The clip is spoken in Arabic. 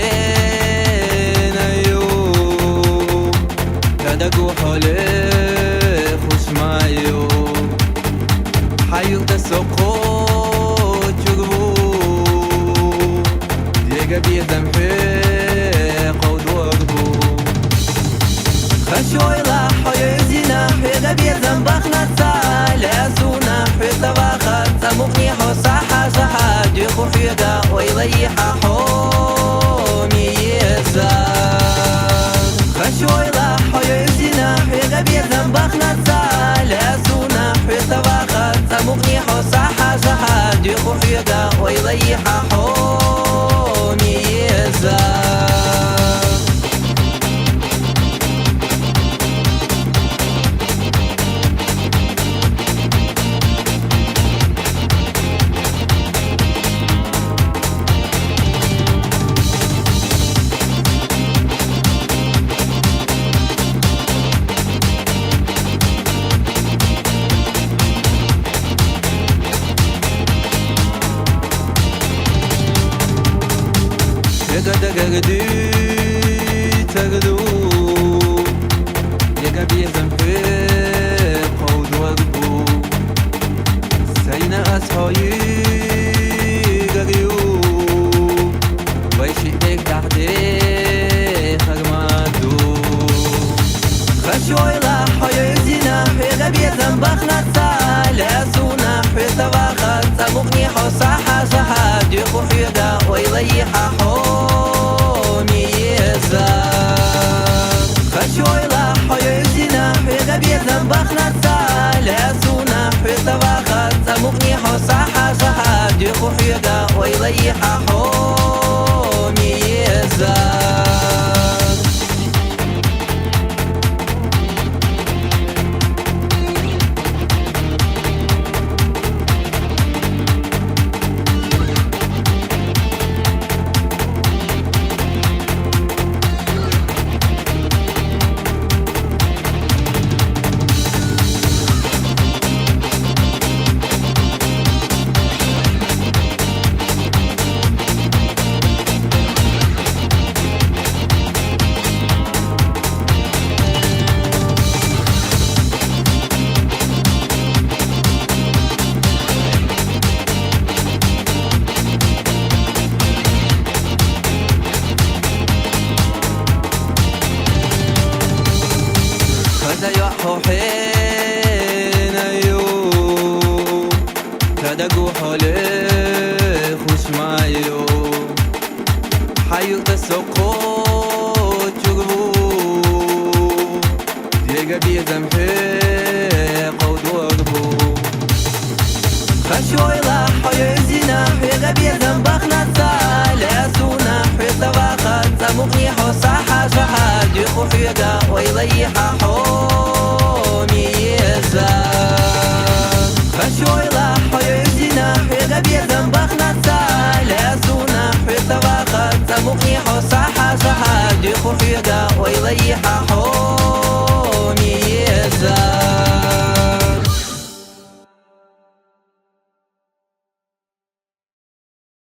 حين يوم تدقوا حولي خوش مايو حيو تسوقو تشغبو ديقا بيزم حيق ودوغبو خشوي لا حيزينا حيقا بيزم بخنا سالسونا حيطة باخر سمقني حصاحة صحا ديخو حيقا ويليحا حومي يسار خشوي لا حيزينا حيقا بيزم بخنا سالسونا حيطة باخر سمقني حصاحة صحا ديخو حيقا ويليحا حومي يسار تقدي تقدو يقا بيزم في قود وقبو سينا أسهاي قريو ويشي ايك تحدي خرمادو خشوي لا حيزينا يقا بيزم بخنا سالسونا حيطة باخر سمقني حصاحة صحا ديخو حيقا ويليحا حومي يسار خشوي لا حيزينا حيقا بيزم بخنا سالسونا حيطة باخر سمقني حصاحة صحا ديخو حيقا ويليحا حومي يسار يحو حين يوم تدقوا حولي خوش مايو حيو تسوقو تشغبو ديقا بيزم حيق ودوغبو خشوي لا حيزينا حيقا بيزم بخنا سالسونا حيطة باخر سمقني حصاحة صحا ديخو حيقا ويليحا حومي يسار خشوي لا حيزينا حيقا بيزم بخنا سالسونا حيطة باخر سمقني حصاحة صحا ديخو حيقا ويليحا حومي